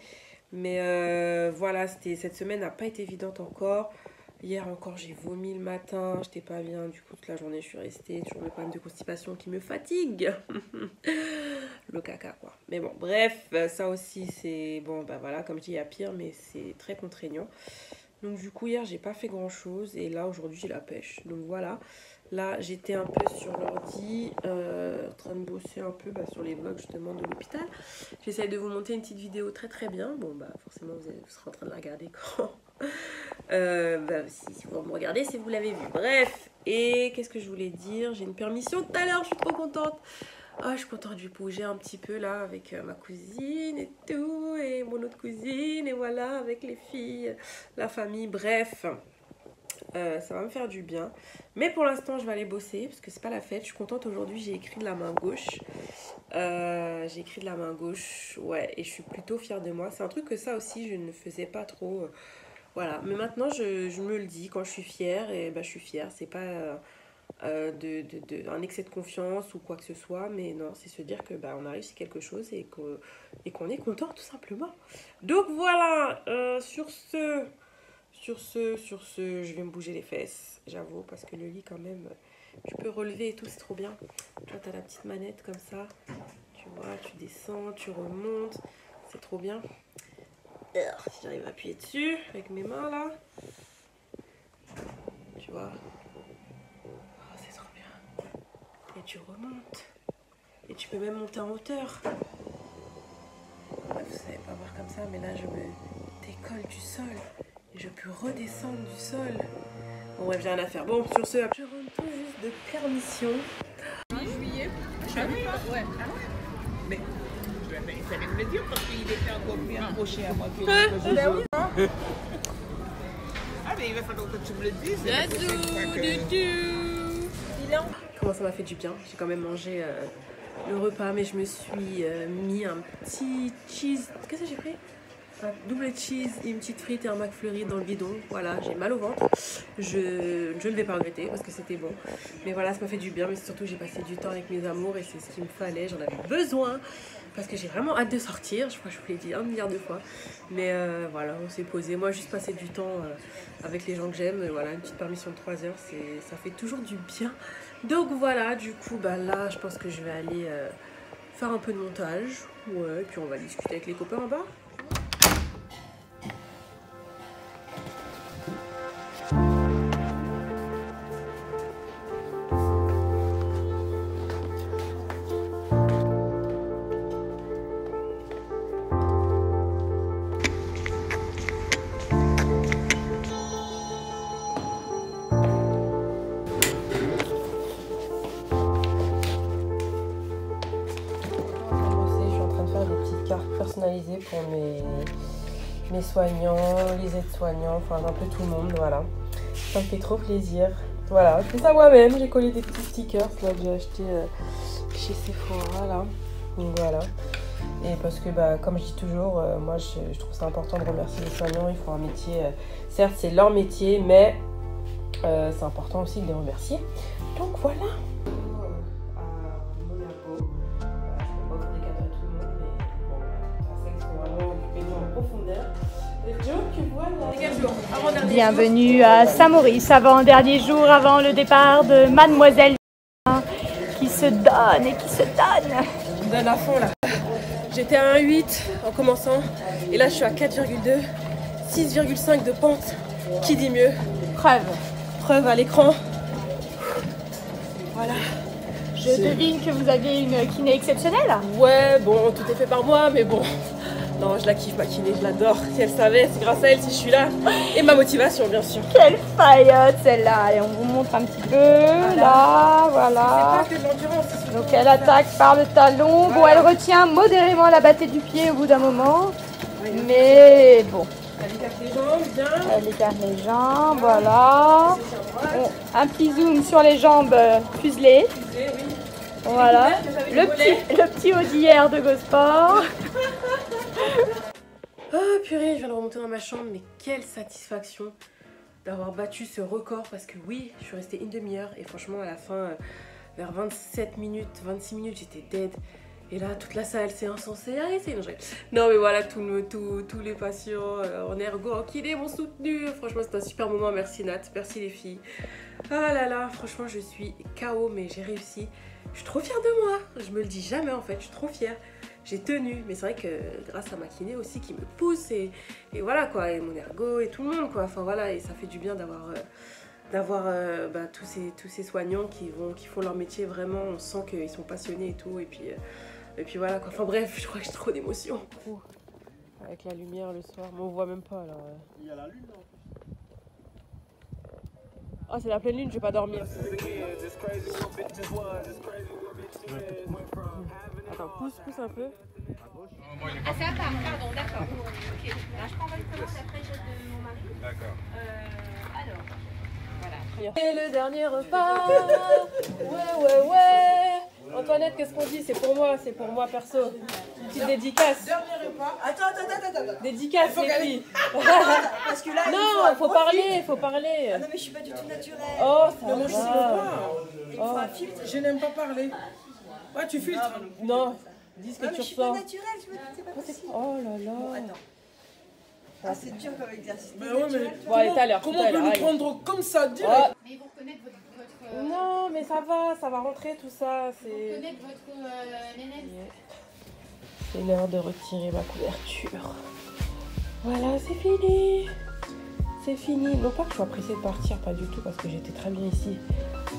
Mais voilà, cette semaine n'a pas été évidente encore. Hier encore j'ai vomi le matin, j'étais pas bien, du coup toute la journée je suis restée, toujours le problème de constipation qui me fatigue. Le caca quoi. Mais bon bref, ça aussi c'est, bon bah voilà comme je dis il y a pire mais c'est très contraignant. Donc du coup hier j'ai pas fait grand chose et là aujourd'hui j'ai la pêche. Donc voilà, là j'étais un peu sur l'ordi, en train de bosser un peu sur les vlogs justement de l'hôpital. J'essaie de vous monter une petite vidéo très très bien. Bon bah forcément vous serez en train de la regarder quand... si vous me regardez, si vous l'avez vu. Bref, et qu'est-ce que je voulais dire? J'ai une permission tout à l'heure, je suis trop contente. Ah, je suis contente de bouger un petit peu là avec ma cousine et tout, et mon autre cousine, et voilà, avec les filles, la famille, bref. Ça va me faire du bien. Mais pour l'instant, je vais aller bosser parce que c'est pas la fête. Je suis contente aujourd'hui, j'ai écrit de la main gauche. Ouais, et je suis plutôt fière de moi. C'est un truc que ça aussi, je ne faisais pas trop. Voilà, mais maintenant je me le dis quand je suis fière, et je suis fière, c'est pas un excès de confiance ou quoi que ce soit, mais non, c'est se dire que on a réussi quelque chose et qu'on est content tout simplement. Donc voilà, sur ce, je vais me bouger les fesses, j'avoue, parce que le lit quand même, tu peux relever et tout, c'est trop bien. Tu vois, tu as la petite manette comme ça. Tu vois, tu descends, tu remontes. C'est trop bien. Alors, si j'arrive à appuyer dessus avec mes mains là. Tu vois. Oh, c'est trop bien. Et tu remontes. Et tu peux même monter en hauteur. Bref, vous savez pas voir comme ça, mais là je me décolle du sol. Et je peux redescendre du sol. Bon bref, j'ai rien à faire. Bon, sur ce, je rentre tout juste de permission. Juillet, je savais pas. Ouais. Ah ouais. Mais il fallait me le dire parce qu'il était encore plus approché à moi que je. Ah mais il va falloir que tu me le dises. Comment ça m'a fait du bien. J'ai quand même mangé le repas, mais je me suis mis un petit cheese. Qu'est-ce que j'ai pris? Un double cheese, une petite frite et un McFlurry dans le bidon. Voilà, j'ai mal au ventre. Je ne vais pas regretter parce que c'était bon. Mais voilà, ça m'a fait du bien. Mais surtout, j'ai passé du temps avec mes amours et c'est ce qu'il me fallait. J'en avais besoin parce que j'ai vraiment hâte de sortir. Je crois que je vous l'ai dit 1 milliard de fois. Mais voilà, on s'est posé. Moi, juste passer du temps avec les gens que j'aime. Voilà, une petite permission de 3 heures, ça fait toujours du bien. Donc voilà, du coup, bah là, je pense que je vais aller faire un peu de montage. Ouais, puis on va discuter avec les copains en bas. Personnalisé pour mes soignants, les aides-soignants, enfin un peu tout le monde, voilà. Ça me fait trop plaisir. Voilà, je fais ça moi-même, j'ai collé des petits stickers là, que j'ai acheté chez Sephora là. Donc voilà. Et parce que bah, comme je dis toujours, moi je trouve ça important de remercier les soignants, ils font un métier, certes c'est leur métier, mais c'est important aussi de les remercier. Donc voilà. Bienvenue à Saint-Maurice, avant-dernier jour, avant le départ de Mademoiselle qui se donne et qui se donne. Je donne à fond là. J'étais à 1,8 en commençant et là je suis à 4,2, 6,5 de pente. Qui dit mieux? Preuve à l'écran. Voilà. Je devine que vous aviez une kiné exceptionnelle. Ouais, bon, tout est fait par moi, mais bon. Non, je la kiffe ma kiné, je l'adore. Si elle savait, c'est grâce à elle si je suis là. Et ma motivation, bien sûr. Quelle faillotte celle-là. Allez, on vous montre un petit peu. Voilà. Là, voilà. C'est pas que de l'endurance. Donc elle attaque par le talon. Voilà. Bon, elle retient modérément la battée du pied au bout d'un moment. Oui. Mais bon. Elle écarte les jambes, bien. Elle écarte les jambes, voilà. Bon, un petit zoom sur les jambes fuselées. Fuselées, oui. Voilà. Le petit haut d'hier de Gosport. Oh purée, je viens de remonter dans ma chambre, mais quelle satisfaction d'avoir battu ce record parce que oui, je suis restée une demi-heure et franchement à la fin, vers 27 minutes, 26 minutes, j'étais dead. Et là, toute la salle s'est insensée. Non mais voilà, tous les patients en ergo, en kiné m'ont soutenu. Franchement, c'était un super moment. Merci Nat, merci les filles. Ah là là, franchement, je suis KO, mais j'ai réussi. Je suis trop fière de moi. Je me le dis jamais en fait, je suis trop fière. J'ai tenu, mais c'est vrai que grâce à ma kiné aussi qui me pousse et voilà quoi, et mon ergo et tout le monde quoi. Enfin voilà, et ça fait du bien d'avoir bah, tous ces soignants qui font leur métier vraiment. On sent qu'ils sont passionnés et tout, et puis voilà quoi. Enfin bref, je crois que j'ai trop d'émotions. Avec la lumière le soir, mais on voit même pas alors. Il y a la lune en plus. Oh c'est la pleine lune, je vais pas dormir. Attends, pousse un peu. Ah, c'est à part, pardon, d'accord. Ok, là je prends votre commande, après je de mon mari. D'accord. Alors, voilà. Et le dernier repas. Ouais. Antoinette, qu'est-ce qu'on dit? C'est pour moi perso. Une petite dédicace. Dernier repas. Attends. Dédicace, les filles. Parce que là, non, faut parler. Ah non, mais je suis pas du tout naturelle. Oh, ça moi, je sais va. Il faut un filtre. Je n'aime pas parler. Ouais, tu filtres. Non, dis ce que tu je suis pas ressens. naturelle, c'est pas possible. Oh là là. Bon, attends. Ah, c'est dur comme exercice. Mais ouais, mais Bon, allez, tout à l'heure. comment on peut nous prendre comme ça direct? Oh. Mais ils vont reconnaître votre Non, mais ça va rentrer tout ça. C'est connaître votre nénette. C'est l'heure de retirer ma couverture. Voilà, c'est fini. C'est fini. Non pas que je sois pressée de partir, pas du tout, parce que j'étais très bien ici.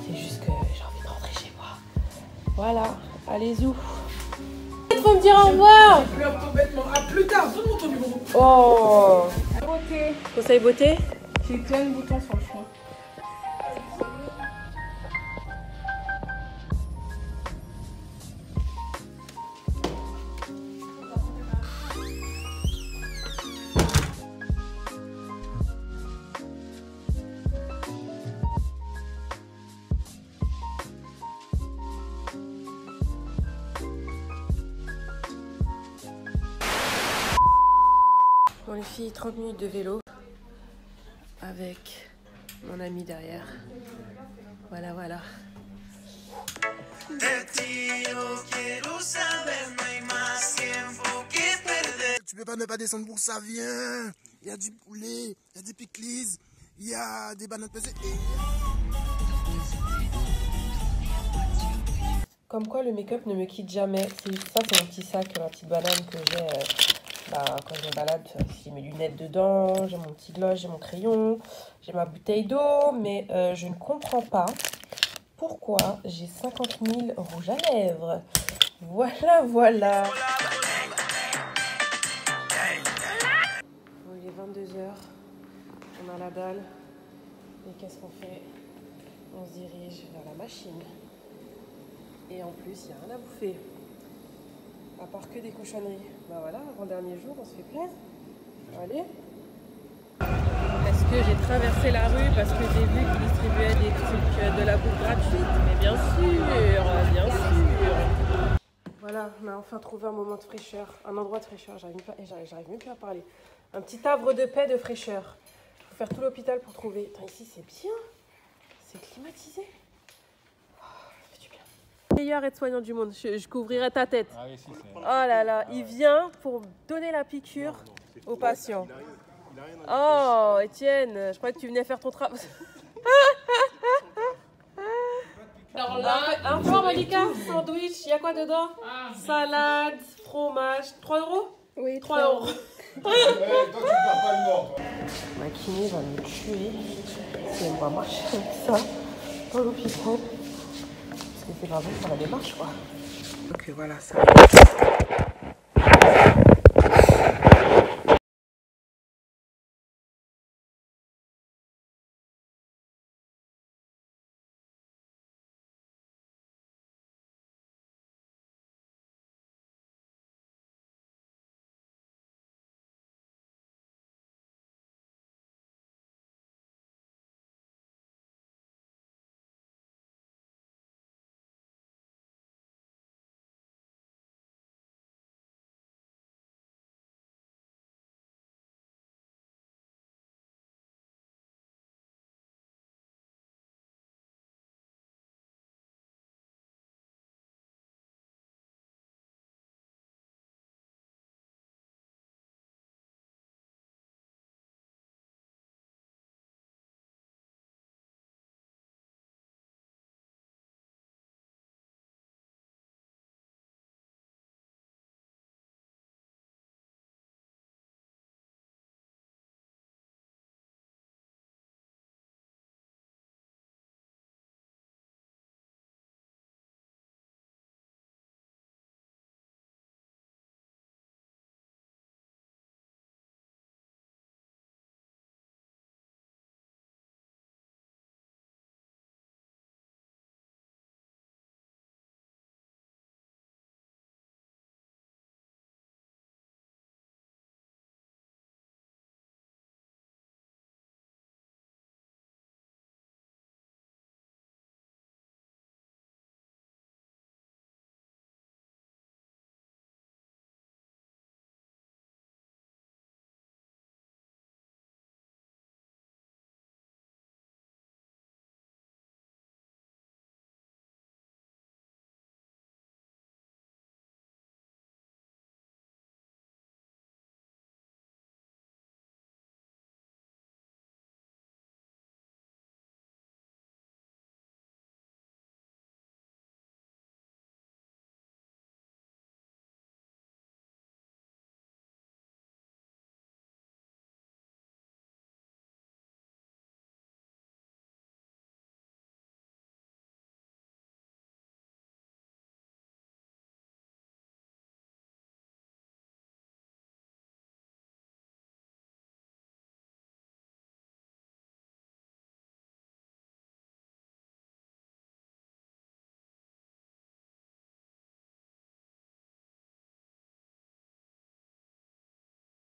C'est juste que j'ai envie de rentrer chez moi. Voilà, allez zou. Faut me dire au revoir. Je pleure tout bêtement. À plus tard, donne-moi ton numéro. Oh. Beauté. Conseil beauté. J'ai plein de boutons sur le front. Bon les filles, 30 minutes de vélo avec mon ami derrière. Voilà, voilà. Tu peux pas ne pas descendre pour ça, viens. Il y a du poulet, il y a des pickles, il y a des bananes pesées. Comme quoi le make-up ne me quitte jamais. Ça c'est mon petit sac, ma petite banane que j'ai quand je me balade. J'ai mes lunettes dedans, j'ai mon petit gloss, j'ai mon crayon, j'ai ma bouteille d'eau. Mais je ne comprends pas pourquoi j'ai 50 000 rouges à lèvres. Voilà, voilà. Bon, il est 22 h. On a la dalle. Et qu'est-ce qu'on fait? On se dirige vers la machine. Et en plus, il n'y a rien à bouffer. À part que des cochonneries. Bah voilà, avant-dernier jour, on se fait plaisir. Allez. Est-ce que j'ai traversé la rue parce que j'ai vu qu'ils distribuaient des trucs de la bouffe gratuite? Mais bien sûr, bien sûr. Voilà, on a enfin trouvé un moment de fraîcheur, un endroit de fraîcheur. J'arrive même plus à parler. Un petit havre de paix, de fraîcheur. Il faut faire tout l'hôpital pour trouver. Attends, ici, c'est bien. C'est climatisé. Meilleur aide-soignant du monde, je couvrirai ta tête. Ah oui, si, oh là là, il vient pour donner la piqûre aux patients. Oh, Étienne, je croyais que tu venais faire ton travail. Alors là, un plan, Malika, sandwich, il y a quoi dedans? Salade, fromage, 3 €? Oui, 3 €. Ma kiné va me tuer si elle va marcher avec ça dans l'hôpital. C'est pas bon pour la démarche quoi. Ok voilà ça.